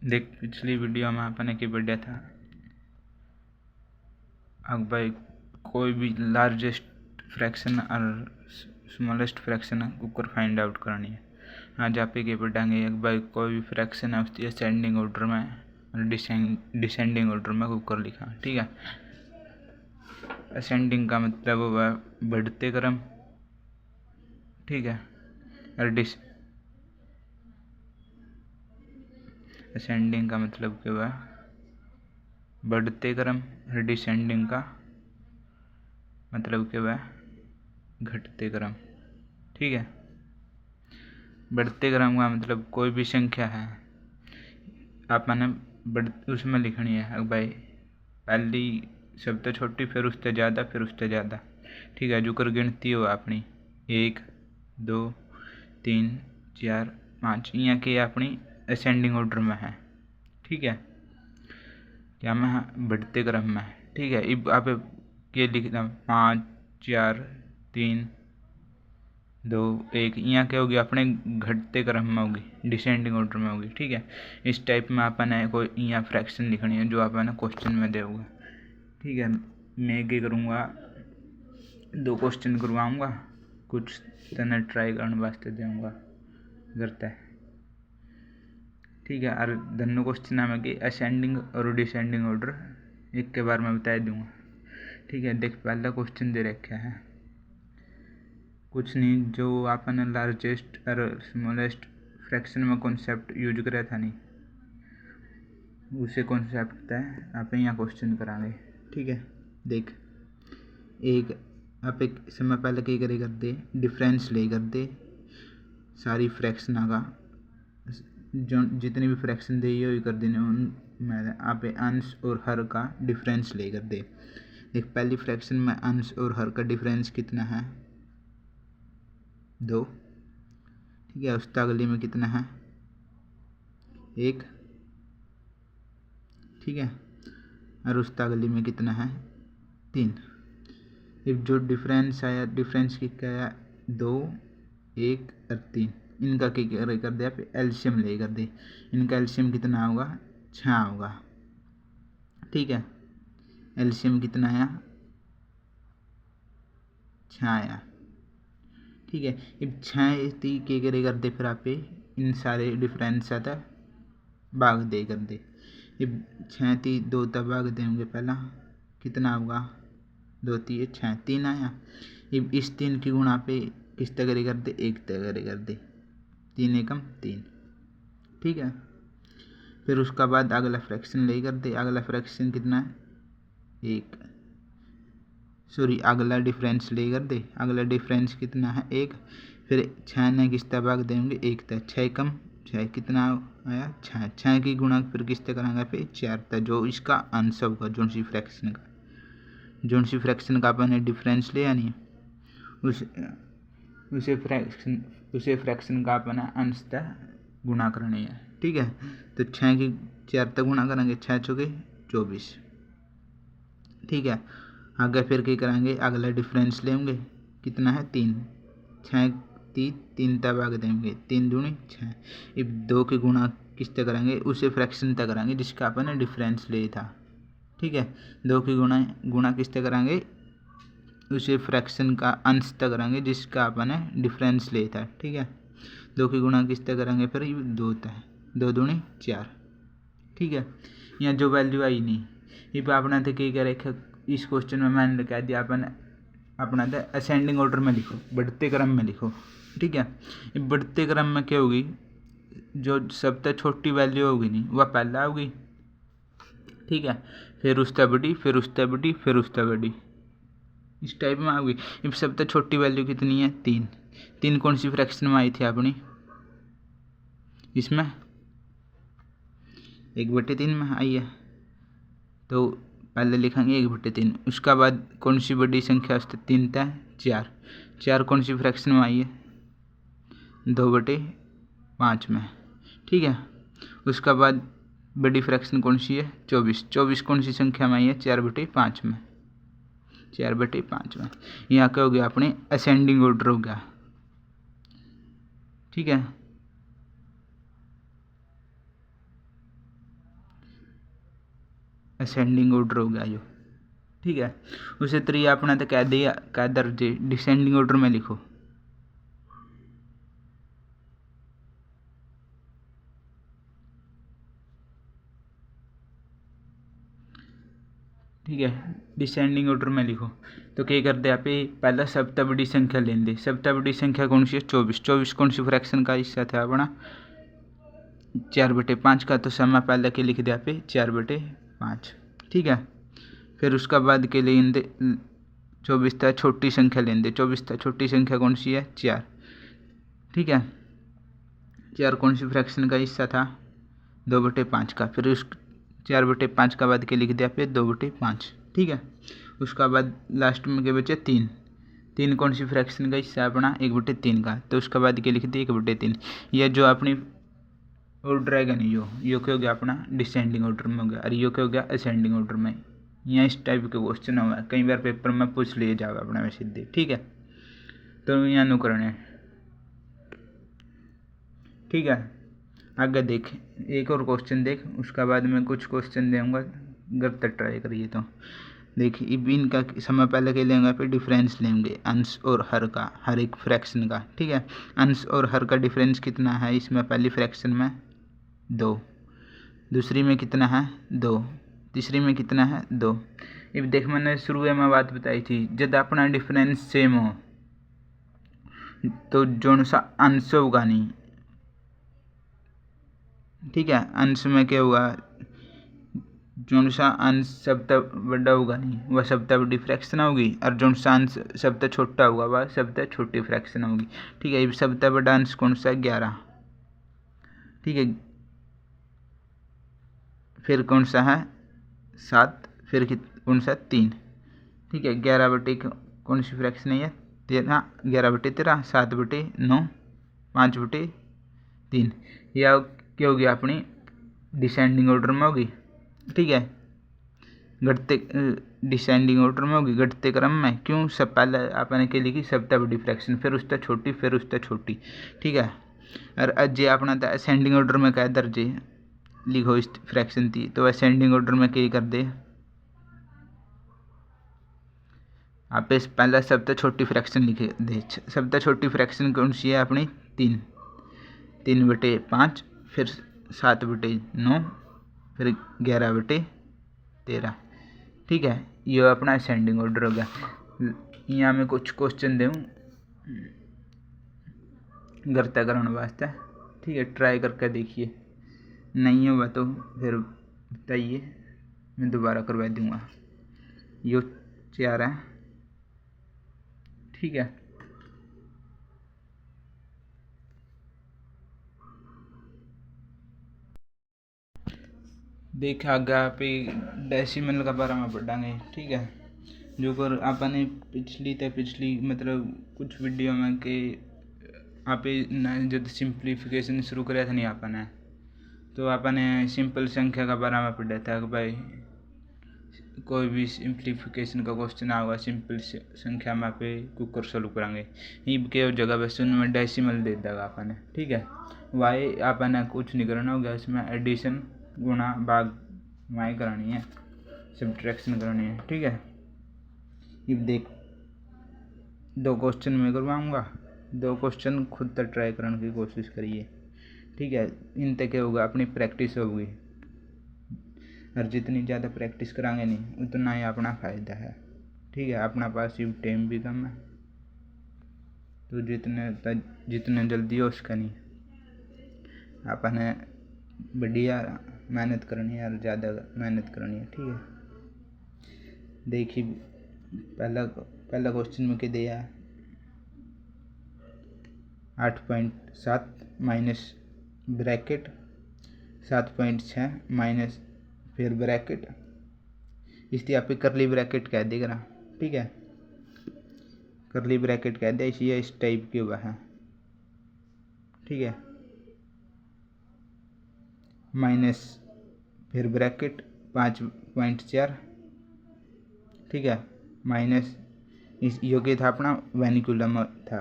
देख, पिछली वीडियो में अपने की बढ़िया था। अब भाई कोई भी लार्जेस्ट फ्रैक्शन और स्मॉलेस्ट फ्रैक्शन ऊपर फाइंड आउट करनी है। आज आप ही के पढ़ेंगे एक भाई कोई भी फ्रैक्शन है उसकी असेंडिंग ऑर्डर में और डिसेंडिंग ऑर्डर में ऊपर लिखा। ठीक है, असेंडिंग का मतलब हुआ बढ़ते क्रम। ठीक है, और असेंडिंग का मतलब क्या हुआ बढ़ते क्रम, और डिसेंडिंग का मतलब क्या हुआ घटते क्रम। ठीक है, बढ़ते क्रम का मतलब कोई भी संख्या है आपने उसमें लिखनी है। अब भाई पहली सबसे छोटी, फिर उससे ज़्यादा, फिर उससे ज़्यादा। ठीक है, जो कर गिनती हो अपनी 1 2 3 4 5 यहाँ की अपनी असेंडिंग ऑर्डर में है। ठीक है, क्या में है बढ़ते क्रम में। ठीक है, अब आप ये लिखना 5 4 3 2 1 यहाँ क्या होगी अपने घटते क्रम में होगी, डिसेंडिंग ऑर्डर में होगी। ठीक है, इस टाइप में आपने कोई यहाँ फ्रैक्शन लिखनी है जो आपने क्वेश्चन में देगा। ठीक है, मैं क्या करूँगा 2 क्वेश्चन करवाऊँगा, कुछ तने ट्राई करने वास्ते दूँगा करता है। ठीक है, और दोनों क्वेश्चन में कि असेंडिंग और डिसेंडिंग ऑर्डर एक के बारे में बता दूँगा। ठीक है, देख पहला क्वेश्चन दे रखा है कुछ नहीं, जो आपने लार्जेस्ट और स्मॉलेस्ट फ्रैक्शन में कॉन्सेप्ट यूज करा था नहीं, उसे कॉन्सेप्ट है आप यहाँ क्वेश्चन करांगे। ठीक है, देख एक आप एक समय पहले क्या करे कर दे डिफरेंस ले कर दे सारी फ्रैक्शन का, जो जितने भी फ्रैक्शन दे ये कर देने उन में आप अंश और हर का डिफरेंस ले कर दे। देख पहली फ्रैक्शन में अंश और हर का डिफरेंस कितना है 2। ठीक है, उसका अगली में कितना है 1। ठीक है, और उसका अगली में कितना है 3। अब जो डिफरेंस आया, डिफरेंस की क्या आया 2 1 और 3, इनका क्या कर दे आप एलसीएम ले कर दे। इनका एलसीएम कितना होगा 6 होगा। ठीक है, एलसीएम कितना आया 6 आया। ठीक है, अब 6 ती क्या करे कर दे फिर आप इन सारे डिफरेंस आता भाग दे कर दे। अब 6 ती 2 तब भाग देंगे पहला कितना होगा 2 3 6 3 आया। अब इस 3 की गुणा पे किस तरह कर दे 1 तरह कर दे 3 एकम 3। ठीक है, फिर उसका बाद अगला फ्रैक्शन ले कर दे। अगला फ्रैक्शन कितना है 1, सॉरी अगला डिफरेंस ले कर दे। अगला डिफरेंस कितना है 1। फिर 6 ने किस तरह भाग देंगे 1 तक 6 कम 6 कितना आया 6। 6 की गुणा फिर किस तरह कराएंगे फिर 4 तक, जो इसका आंसर होगा जोन सी फ्रैक्शन का अपने डिफरेंस ले आनी है उसे फ्रैक्शन का अपना अंश तक गुणा करनी है। ठीक है, तो 6 की 4 तक गुणा करेंगे 6 चौके 24। ठीक है, आगे फिर क्या करेंगे अगला डिफरेंस लेंगे कितना है 3। 6 3 तक भाग देंगे 3 दूनी 6। अब 2 की गुणा किस तक करेंगे उसे फ्रैक्शन तक करेंगे जिसका अपन डिफरेंस ले था। ठीक है, 2 की गुणा किस तक करेंगे उसे फ्रैक्शन का अंश तक करेंगे जिसका अपन डिफरेंस ले था। ठीक है, 2 की गुणा किस तक करेंगे फिर 2 तक 2 दूनी 4। ठीक है, यहाँ जो वैल्यू आई नहीं ये अपना थे क्या करे इस क्वेश्चन में मैंने कह दिया अपन अपना था असेंडिंग ऑर्डर में लिखो, बढ़ते क्रम में लिखो। ठीक है, ये बढ़ते क्रम में क्या होगी जो सबसे छोटी वैल्यू होगी नहीं वह पहला होगी। ठीक है, फिर उससे बड़ी, फिर उससे बड़ी, फिर उससे बड़ी, इस टाइप में होगी। अब सबसे छोटी वैल्यू कितनी है 3। 3 कौन सी फ्रैक्शन में आई थी अपनी इसमें 1/3 में आई है, तो पहले लिखेंगे 1/3। उसका बाद कौन सी बड़ी संख्या उससे 3 तय 4। 4 कौन सी फ्रैक्शन में आई है 2/5 में। ठीक है, उसका बाद बड़ी फ्रैक्शन कौन सी है 24। 24 कौन सी संख्या में आई है 4/5 में। 4/5 में यहाँ क्या हो गया अपने असेंडिंग ऑर्डर हो गया। ठीक है, असेंडिंग ऑर्डर हो गया जो, ठीक है। उसे तरीके अपना तो कह दिया क्या दर्जे डिसेंडिंग ऑर्डर में लिखो, ठीक है। डिसेंडिंग ऑर्डर में लिखो तो क्या करते आप पहला सबसे बड़ी संख्या लेंगे। सबसे बड़ी संख्या कौन सी है? 24। 24 कौन सी फ्रैक्शन का हिस्सा था अपना? 4/5 का। तो समय पहले के लिख दिया पे 4/5, ठीक है। फिर उसका बाद के लिए 24 था छोटी संख्या लेंगे। 24 था छोटी संख्या कौन सी है? 4, ठीक है। 4 कौन सी फ्रैक्शन का हिस्सा था? 2/5 का। फिर उस 4/5 का बाद के लिख दिया पे 2/5, ठीक है। उसका बाद लास्ट में के बचे 3। 3 कौन सी फ्रैक्शन का हिस्सा है अपना? 1/3 का। तो उसका बाद के लिख दिया 1/3। यह जो अपनी ऑर्डर है नहीं, यो क्या हो गया अपना? डिसेंडिंग ऑर्डर में हो गया। और यो क्या हो गया? असेंडिंग ऑर्डर में। यहाँ इस टाइप के क्वेश्चन हुआ है, कई बार पेपर में पूछ लिए जाओगे अपने में सीधे, ठीक है। तो यहाँ नु करने, ठीक है। आगे देख, एक और क्वेश्चन देख, उसका बाद में कुछ क्वेश्चन दूंगा, गलत ट्राई करिए। तो देखिए अब इनका समय पहले के लेंगे फिर डिफरेंस लेंगे अंश और हर का, हर एक फ्रैक्शन का, ठीक है। अंश और हर का डिफरेंस कितना है इसमें? पहली फ्रैक्शन में 2, दूसरी में कितना है? 2, तीसरी में कितना है? 2। अब देख मैंने शुरू में बात बताई थी, जब अपना डिफरेंस सेम हो तो जो सा अंश होगा नहीं, ठीक है। अंश में क्या होगा? जो सा अंश सबसे बड़ा होगा नहीं वह सबसे बड़ी फ्रैक्शन होगी, और जो सा अंश सबसे छोटा होगा वह सबसे छोटी फ्रैक्शन होगी, ठीक है। सबसे बड़ा अंश कौन सा है? 11, ठीक है। फिर कौन सा है? 7। फिर कौन सा? 3, ठीक है। 11/, कौन सी फ्रैक्शन है? 13। 11/13, 7/9, 5/3। यह क्या होगी अपनी? डिसेंडिंग ऑर्डर में होगी, ठीक है। घटते डिसेंडिंग ऑर्डर में होगी, घटते क्रम में। क्यों? सब पहले आपने के लिखी सबसे बड़ी फ्रैक्शन, फिर उससे छोटी, फिर उससे छोटी, ठीक है। और अजय अपना था असेंडिंग ऑर्डर में क्या दर्जे लिखो इस फ्रैक्शन थी, तो असेंडिंग ऑर्डर में क्या कर दे आप? इस पहला सबसे छोटी फ्रैक्शन लिखे दे। सबसे छोटी फ्रैक्शन कौन सी है अपनी? 3। 3/5, फिर 7/9, फिर 11/13, ठीक है। ये अपना असेंडिंग ऑर्डर हो गया। यहाँ मैं कुछ क्वेश्चन दूँ करते करने वास्ते, ठीक है। ट्राई करके देखिए, नहीं होगा तो फिर बताइए, मैं दोबारा करवा दूँगा। यो 4 है, ठीक है। देखा आगे पे डेसिमल का बारे में पढ़ांगे, ठीक है। जो कर आपने पिछली मतलब कुछ वीडियो में कि आप जब सिंप्लीफिकेशन शुरू कराया था नहीं आपने, तो आपने सिंपल संख्या का बारे में पढ़ा था कि भाई कोई भी सिंप्लीफिकेशन का क्वेश्चन आएगा सिंपल संख्या में पे कुकर सोल्व कराएंगे, ईब के जगह पे उनमें डेसिमल दे देगा आपने, ठीक है। वाई आपने कुछ नहीं करना होगा, इसमें एडिशन गुणा भाग वाई करानी है, सब्ट्रैक्शन करनी है, ठीक है। अब देख 2 क्वेश्चन मैं करवाऊँगा, 2 क्वेश्चन खुद तक ट्राई करने की कोशिश करिए, ठीक है। इन तक होगा अपनी प्रैक्टिस होगी, और जितनी ज़्यादा प्रैक्टिस कराएंगे नहीं उतना ही अपना फ़ायदा है, ठीक है। अपना पास ये टाइम भी कम है, तो जितने जल्दी हो उसका नहीं अपने बढ़िया मेहनत करनी है और ज़्यादा मेहनत करनी है, ठीक है। देखिए पहला क्वेश्चन में क्या दिया है? 8.7 माइनस ब्रैकेट 7.6 माइनस फिर ब्रैकेट, इसलिए आप करली ब्रैकेट कह देगा, ठीक है। करली ब्रैकेट कह दे, इसलिए इस टाइप के हुआ है, ठीक है। माइनस फिर ब्रैकेट 5.4, ठीक है। माइनस इस योग्य था अपना वेनिकुलम था,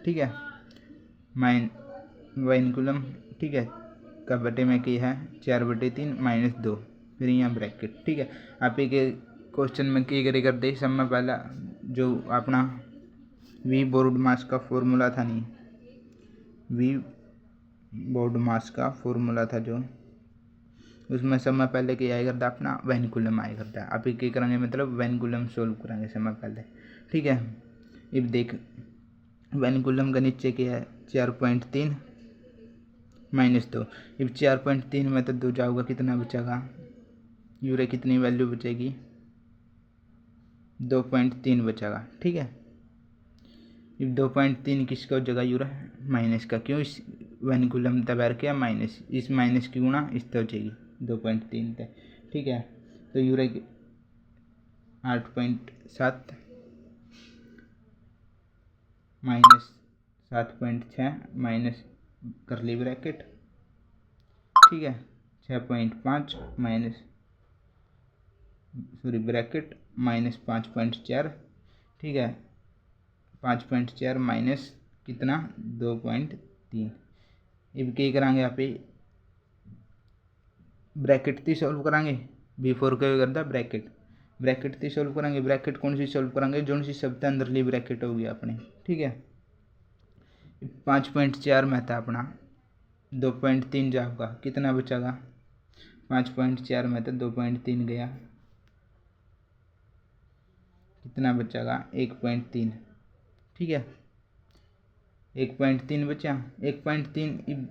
ठीक है। वेनिकुलम, ठीक है। का बटे में की है 4/3 -2, फिर यहाँ ब्रैकेट। ठीक है, आप एक क्वेश्चन में क्या करे करते सब में पहला जो अपना वी बोर्ड मास का फॉर्मूला था, नहीं वी बोर्ड मास का फॉर्मूला था जो, उसमें सब में पहले क्या आया करता अपना वैन कूलम आया करता है। आप क्या करेंगे मतलब वैन कूलम सोल्व करेंगे सब में पहले। ठीक है, अब देख वैन कूलम का नीचे क्या है 4.3 -2। अब 4.3 में तो 2 जाओगा, कितना बचेगा यूरे कितनी वैल्यू बचेगी 2.3 बचेगा। ठीक है, अब 2.3 किसका हो जाएगा यूरा माइनस का, क्यों इस वैन कूलम तबार क्या माइनस, इस माइनस की गुणा इस तो हो जाएगी 2.3 तक। ठीक है, तो यूरा 8.7 माइनस 7.6 माइनस करली ब्रैकेट। ठीक है, 6.5 माइनस सॉरी ब्रैकेट माइनस 5.4। ठीक है, 5.4 माइनस कितना 2.3। अब क्या करांगे यहाँ पे ब्रैकेट थी सॉल्व करांगे, बिफोर क्या करता ब्रैकेट, ब्रैकेट थी सॉल्व करांगे। ब्रैकेट कौन सी सॉल्व करांगे जो सी शब्द अंदरली ब्रैकेट होगी अपने। ठीक है, 5.4 में था अपना 2.3 जाएगा, कितना बचेगा 5.4 में तो 2.3 गया, कितना बचेगा 1.3। ठीक है, 1.3 बचा, 1.3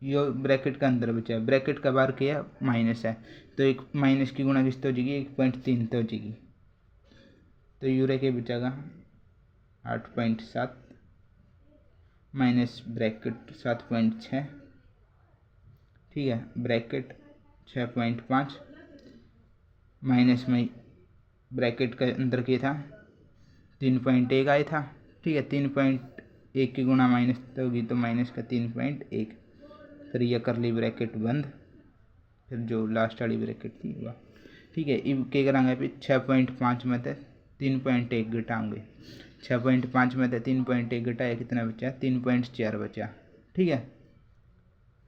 यो ब्रैकेट का अंदर बचा, ब्रैकेट का बाहर किया माइनस है, तो एक माइनस की गुणा किस तो हो जाएगी 1.3 तो हो जाएगी, तो यूरे के बचेगा 8.7 माइनस ब्रैकेट 7.6। ठीक है, ब्रैकेट 6.5 माइनस में ब्रैकेट के अंदर क्या था 3.1 आया था। ठीक है, 3.1 की गुणा माइनस तो होगी तो माइनस का 3.1, फिर यह करली ब्रैकेट बंद, फिर जो लास्ट वाली ब्रैकेट थी वह। ठीक है, अब क्या करांगे फिर 6.5 में तो 3.1 घटाओगे, 6.5 में तो 3.1 घटाया, कितना बचा 3.4 बचा। ठीक है,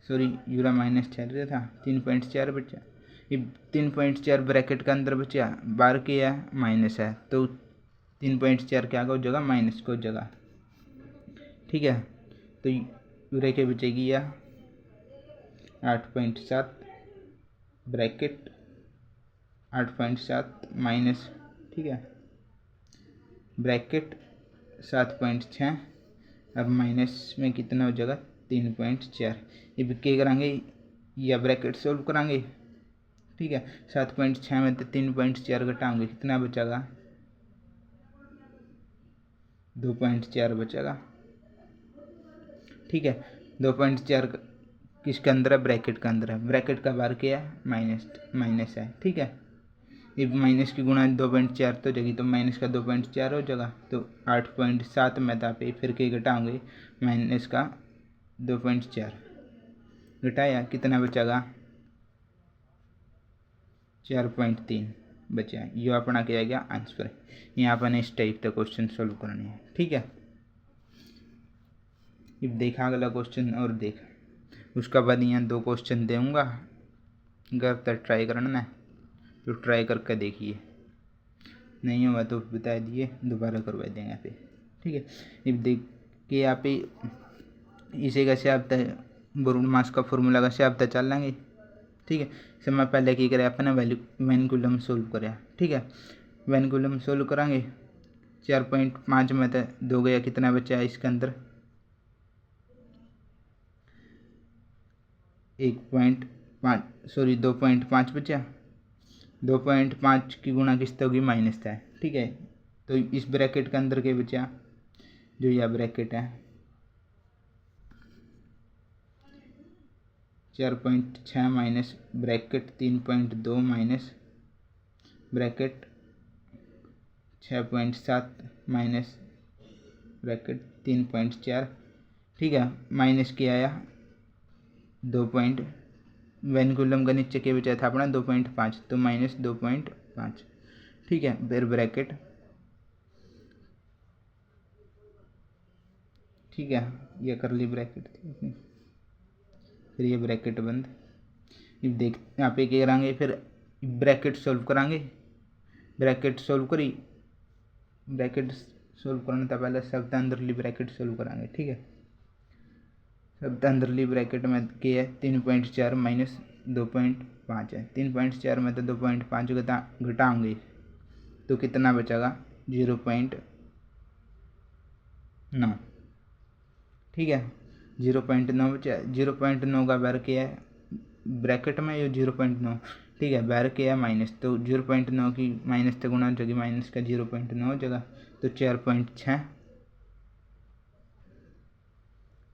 सॉरी यूरा माइनस चल रहा था 3.4 बचा। अब 3.4 ब्रैकेट का अंदर बचा, बाहर क्या है माइनस है, तो 3.4 क्या हो जाएगा माइनस को जगह। ठीक है, तो यूरे के बचेगी यह 8.7 ब्रैकेट 8.7 माइनस, ठीक है ब्रैकेट 7.6, अब माइनस में कितना हो जाएगा 3.4। अब क्या करांगे या ब्रैकेट सोल्व करांगे। ठीक है, 7.6 में तो 3.4 घटाओगे, कितना बचेगा 2.4 बचेगा। ठीक है, 2.4 किसके अंदर है ब्रैकेट का अंदर है, ब्रैकेट का बाहर क्या है माइनस है। ठीक है, अब माइनस की गुणा 2.4 तो जगह, तो माइनस का 2.4 हो जाएगा, तो 8.7 में था पे फिर क्या घटाओगे माइनस का 2.4 घटाया, कितना बचेगा 4.3 बचा। ये अपना क्या गया आंसर। यहाँ अपन इस टाइप का क्वेश्चन सोल्व करने हैं। ठीक है, अब देखा अगला क्वेश्चन और देख, उसका बाद यहाँ 2 क्वेश्चन दूंगा, घर तक ट्राई करना है तो ट्राई करके देखिए, नहीं हुआ तो बता दिए दोबारा करवा देंगे यहाँ पे। ठीक है, अब देख के यहाँ पे इसे कैसे आप बोर्ड मास का फॉर्मूला कैसे आप चल लेंगे। ठीक है, समय पहले की करें अपने वैन कूलम सोल्व करें। ठीक है, वैन कूलम सोल्व करेंगे 4.5 में तो 2 गया, कितना बचा है इसके अंदर 1.5 सॉरी 2.5 बचा, 2.5 की गुणा किस होगी माइनस था। ठीक है, तो इस ब्रैकेट के अंदर क्या बचा, जो यह ब्रैकेट है 4.6 minus bracket 3.2 minus bracket 6.7 minus bracket 3.4। ठीक है, माइनस क्या आया 2 पॉइंट, वैन कूलम का नीचे क्या बचा था अपना 2.5, तो माइनस 2.5। ठीक है, फिर ब्रैकेट, ठीक है ये करली ब्रैकेट थी, फिर ये ब्रैकेट बंद, देख यहाँ पे क्या करांगे, फिर ब्रैकेट सॉल्व करांगे। ब्रैकेट सॉल्व करी, ब्रैकेट सॉल्व करने तो पहले शब्द अंदरली ब्रैकेट सॉल्व करांगे। ठीक है, शब्द अंदरली ब्रैकेट में क्या है 3.4 माइनस 2.5 है। 3.4 में तो 2.5 घटाओगे तो कितना बचेगा 0.9। ठीक है, 0.9 बचा। 0.9 का बाहर क्या है ब्रैकेट में, ये 0.9। ठीक है, बाहर क्या है माइनस, तो 0.9 की माइनस से गुना हो जाएगी, माइनस का 0.9 हो जाएगा, तो 4.6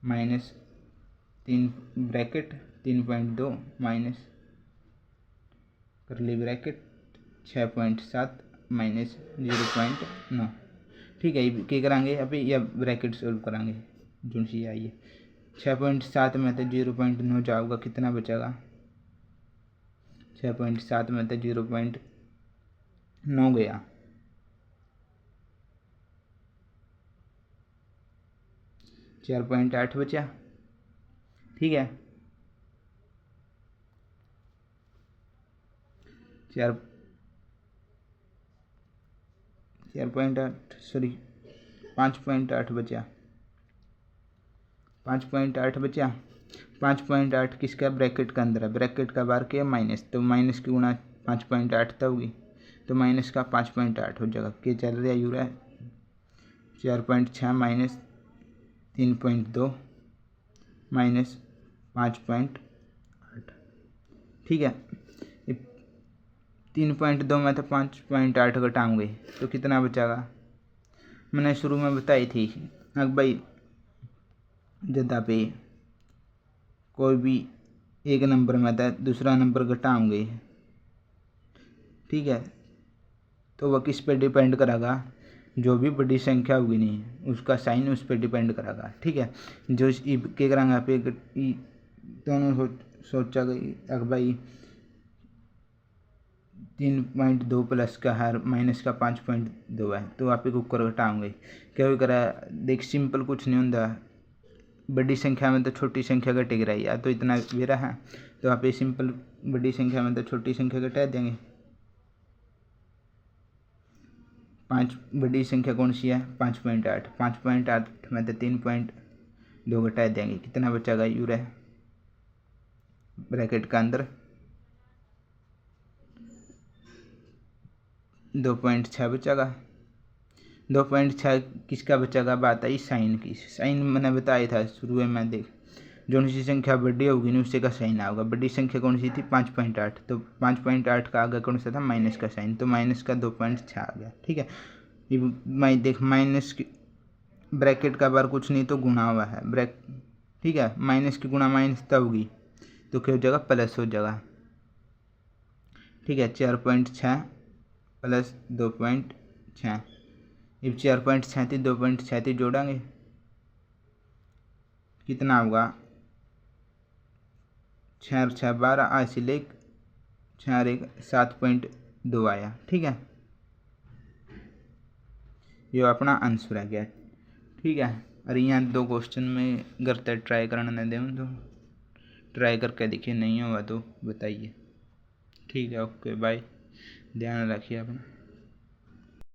माइनस 3 ब्रैकेट 3.2 माइनस करली ब्रैकेट 6.7 माइनस 0.9। ठीक है, क्या करांगे अभी, यह ब्रैकेट सॉल्व करांगे जो सी आई है। 6.7 में तो 0.9 जाओगा, कितना बचेगा 6.7 में तो 0.9 गया, 4.8 बचा। ठीक है, 4.8 सॉरी 5.8 बचा, 5.8 बचा। 5.8 किसका ब्रैकेट का अंदर है, ब्रैकेट का बाहर क्या माइनस, तो माइनस की गुणा 5.8 तक होगी, तो माइनस का 5.8 हो जाएगा। क्या चल रहा है यूरा 4.6 माइनस 3.2 माइनस 5.8। ठीक है, 3.2 में तो 5.8 घटाऊंगे तो कितना बचेगा, मैंने शुरू में बताई थी अब भाई, जदा पे कोई भी एक नंबर में था दूसरा नंबर घटाओगे, ठीक है, तो वह किस पे डिपेंड करेगा, जो भी बड़ी संख्या होगी नहीं उसका साइन उस पर डिपेंड करेगा। ठीक है, जो क्या करांगे आप दोनों सोचा गई अगर भाई 3.2 प्लस का है माइनस का 5.2 है, तो आप एक ऊपर घटाओगे, क्या भी करा देख सिंपल कुछ नहीं होता, बड़ी संख्या में तो छोटी संख्या घटेगी रही है, तो इतना मेरा है, तो आप ये सिंपल बड़ी संख्या में तो छोटी संख्या घटा देंगे। 5 बड़ी संख्या कौन सी है 5.8, 5.8 में तो 3.2 घटा देंगे, कितना बचेगा यूरा ब्रैकेट का अंदर 2.6 बचेगा। 2.6 किसका बचेगा, बात आई साइन की। साइन मैंने बताया था शुरू में, देख जो सी संख्या बड़ी होगी ना उससे का साइन आएगा। बड़ी संख्या कौन सी थी 5.8, तो 5.8 का आगे कौन सा था माइनस का साइन, तो माइनस का 2.6 आ गया। ठीक है, मैं देख माइनस की ब्रैकेट का बार कुछ नहीं तो गुणा हुआ है ठीक है, माइनस की गुणा माइनस तब होगी तो क्या हो जाएगा प्लस हो जाएगा। ठीक है, 4.6 प्लस 2.6, अब 4.36 2.36 जोड़ेंगे कितना होगा 6 6 12 ऐसे ले 4 1 7.2 आया। ठीक है, ये अपना आंसर आ गया। ठीक है, और यहाँ 2 क्वेश्चन में करते ट्राई करने दें तो ट्राई करके देखिए, नहीं हुआ तो बताइए। ठीक है, ओके बाय, ध्यान रखिए अपना।